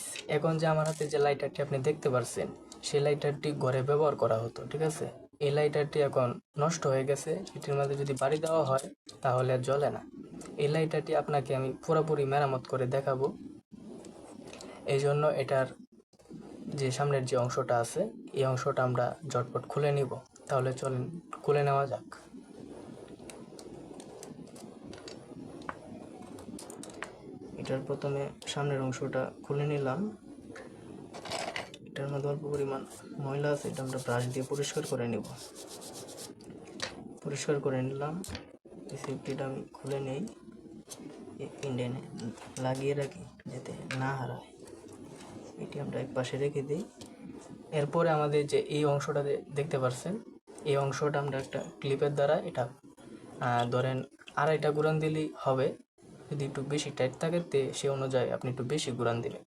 Guys, এখন যে আমার হাতে যে লাইটারটি আপনি দেখতে পাচ্ছেন, সেই লাইটারটি ঘরে ব্যবহার করা হতো, ঠিক আছে। এই লাইটারটি এখন নষ্ট হয়ে গেছে। এটির মধ্যে যদি বাড়ি দেওয়া হয় তাহলে আর জ্বলে না। এই লাইটারটি আপনাকে আমি পুরোপুরি মেরামত করে দেখাবো। এই জন্য এটার যে সামনের যে অংশটা আছে, এই অংশটা আমরা ঝটপট খুলে নিব। তাহলে চলেন খুলে নেওয়া যাক। এটার প্রথমে সামনের অংশটা খুলে নিলাম। এটার মধ্যে অল্প পরিমাণ ময়লা আছে, এটা আমরা ব্রাশ দিয়ে পরিষ্কার করে নিব। পরিষ্কার করে নিলাম। এই সেফটিটা আমি খুলে নেই, ইন্ডিয়ানে লাগিয়ে রাখি যাতে না হারায়। এটি আমরা এক পাশে রেখে দিই। এরপরে আমাদের যে এই অংশটা দেখতে পাচ্ছেন, এই অংশটা আমরা একটা ক্লিপের দ্বারা এটা ধরেন 2.5টা ঘুরান দিলেই হবে। যদি একটু বেশি টাইট থাকে সে অনুযায়ী আপনি একটু বেশি ঘুরান দিবেন।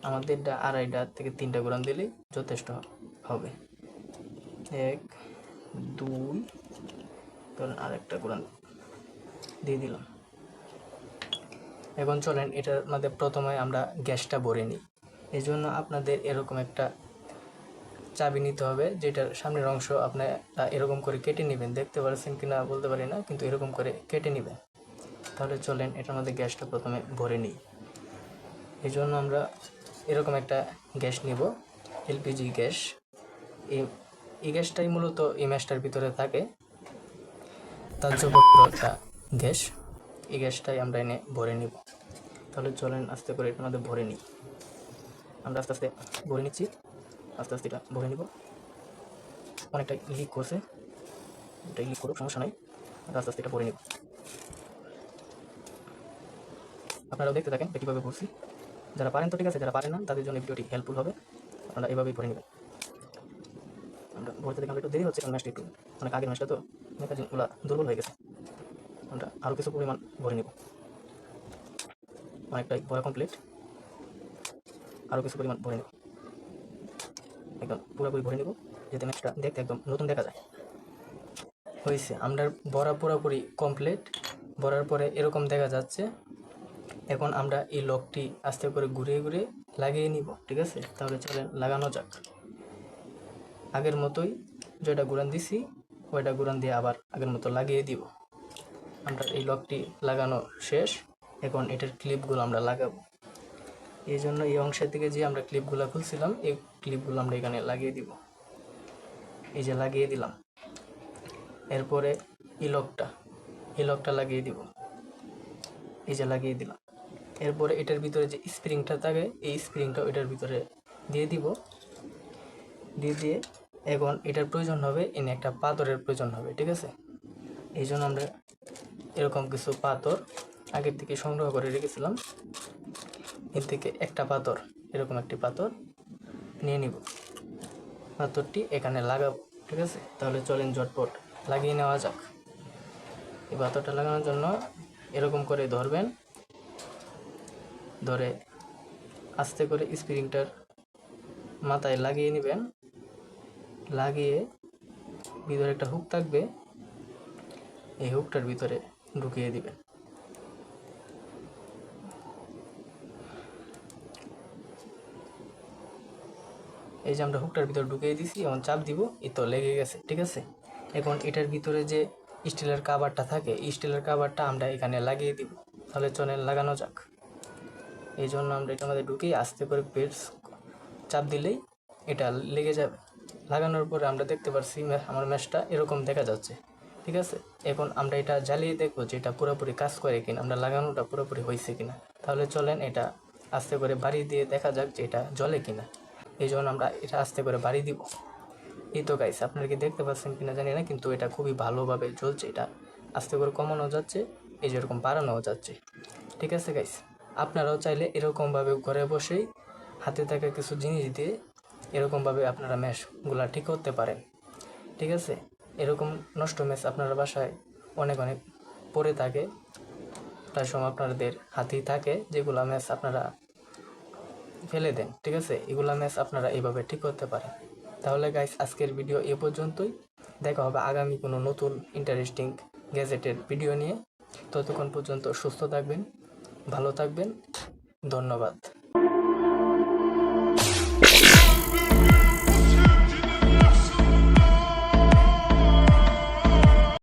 আমাদের 2.5টা থেকে 3টা ঘুরান দিলেই যথেষ্ট হবে। 1 2 ধরেন আরেকটা ঘুরান দিয়ে দিলাম। এখন চলেন এটার মধ্যে প্রথমে আমরা গ্যাসটা ভরে নিই। এই জন্য আপনাদের এরকম একটা চাবি নিতে হবে, যেটার সামনের অংশ আপনারা এরকম করে কেটে নেবেন। দেখতে পাচ্ছেন কিনা বলতে পারি না, কিন্তু এরকম করে কেটে নেবেন। তাহলে চলেন এটার মধ্যে গ্যাসটা প্রথমে ভরে নিই। এই জন্য আমরা এরকম একটা গ্যাস নিব, এলপিজি গ্যাস। এই গ্যাসটাই মূলত এই ম্যাশটার ভিতরে থাকে, তাজ্যপত্র একটা গ্যাস। এই গ্যাসটাই আমরা এনে ভরে নিব। তাহলে চলেন আস্তে করে এটার মধ্যে ভরে নিই। আমরা আস্তে আস্তে ভরে নিচ্ছি, আস্তে আস্তে এটা ভরে নিব। অনেকটা লিক করছে, এটা লিক করুক, সমস্যা নাই। আমরা আস্তে আস্তে এটা ভরে নিব। আপনারাও দেখতে থাকেন কীভাবে ভরছি। যারা পারেন তো ঠিক আছে, যারা পারেন না তাদের জন্য ভিডিওটি হেল্পফুল হবে। আপনারা এভাবেই ভরে নেবেন। আমরা ভরতে দেখে একটু দেরি হচ্ছে, কারণ ম্যাচটা একটু অনেক আগের ম্যাচটা তো মেকানিজমগুলো দুর্বল হয়ে গেছে। আমরা আরও কিছু পরিমাণ ভরে নেব। অনেকটাই ভরা কমপ্লিট, আরও কিছু পরিমাণ ভরে নেব। একদম পুরোপুরি ভরে নেব যাতে ম্যাচটা দেখতে একদম নতুন দেখা যায়। হয়েছে, আমরা ভরা পুরোপুরি কমপ্লিট। ভরার পরে এরকম দেখা যাচ্ছে। এখন আমরা এই লকটি আস্তে করে ঘুরিয়ে ঘুরিয়ে লাগিয়ে নিব, ঠিক আছে। তাহলে চলেন লাগানো যাক। আগের মতোই যেটা ঘুরান দিছি ওইটা ঘুরান দিয়ে আবার আগের মতো লাগিয়ে দিব। আমরা এই লকটি লাগানো শেষ। এখন এটার ক্লিপগুলো আমরা লাগাবো। এই জন্য এই অংশের থেকে যে আমরা ক্লিপগুলো খুলছিলাম, এই ক্লিপগুলো আমরা এখানে লাগিয়ে দিব। এই যে লাগিয়ে দিলাম। এরপরে এই লকটা লাগিয়ে দিব। এই যে লাগিয়ে দিলাম। এরপরে এটার ভিতরে যে স্প্রিংটা থাকে, এই স্প্রিংটাও এটার ভিতরে দিয়ে দিব। দিয়ে এখন এটার প্রয়োজন হবে, এনে একটা পাথরের প্রয়োজন হবে, ঠিক আছে। এই জন্য আমরা এরকম কিছু পাথর আগের থেকে সংগ্রহ করে রেখেছিলাম। এর থেকে একটা পাথর, এরকম একটি পাথর নিয়ে নিব। পাথরটি এখানে লাগাবো, ঠিক আছে। তাহলে চলেন ঝটপট লাগিয়ে নেওয়া যাক। এই পাথরটা লাগানোর জন্য এরকম করে ধরবেন, ধরে আস্তে করে স্প্রিংটার মাথায় লাগিয়ে নেবেন। লাগিয়ে ভিতরে একটা হুক থাকবে, এই হুকটার ভিতরে ঢুকিয়ে দিবেন। এই যে আমরা হুকটার ভিতরে ঢুকিয়ে দিছি, এখন চাপ দিব, এই তো লেগে গেছে, ঠিক আছে। এখন এটার ভিতরে যে স্টিলের কাভারটা থাকে, স্টিলের কাভারটা আমরা এখানে লাগিয়ে দিব। তাহলে চলেন লাগানো যাক। এই জন্য আমরা এটার মধ্যে ঢুকিয়ে আস্তে করে পেটস চাপ দিলেই এটা লেগে যাবে। লাগানোর পরে আমরা দেখতে পাচ্ছি আমার ম্যাশটা এরকম দেখা যাচ্ছে, ঠিক আছে। এখন আমরা এটা জ্বালিয়ে দেখবো যে এটা পুরোপুরি কাজ করে কিনা, আমরা লাগানোটা পুরোপুরি হয়েছে কিনা। তাহলে চলেন এটা আস্তে করে বাড়ি দিয়ে দেখা যাক যে এটা জ্বলে কিনা। এই জন্য আমরা এটা আস্তে করে বাড়ি দিব। এই তো গাইস, আপনারা কি দেখতে পাচ্ছেন কিনা জানি না, কিন্তু এটা খুবই ভালোভাবে জ্বলছে। এটা আস্তে করে কমানো যাচ্ছে, এই যেরকম বাড়ানো যাচ্ছে, ঠিক আছে গাইস। আপনারাও চাইলে এরকমভাবে ঘরে বসেই হাতে থাকা কিছু জিনিস দিয়ে এরকমভাবে আপনারা ম্যাশগুলা ঠিক করতে পারেন, ঠিক আছে। এরকম নষ্ট ম্যাশ আপনার বাসায় অনেক অনেক পড়ে থাকে, প্রায় সময় আপনাদের হাতেই থাকে, যেগুলো ম্যাশ আপনারা ফেলে দেন, ঠিক আছে। এগুলা ম্যাশ আপনারা এইভাবে ঠিক করতে পারেন। তাহলে গাইস, আজকের ভিডিও এ পর্যন্তই। দেখা হবে আগামী কোনো নতুন ইন্টারেস্টিং গ্যাজেটের ভিডিও নিয়ে। ততক্ষণ পর্যন্ত সুস্থ থাকবেন, ভালো থাকবেন। ধন্যবাদ।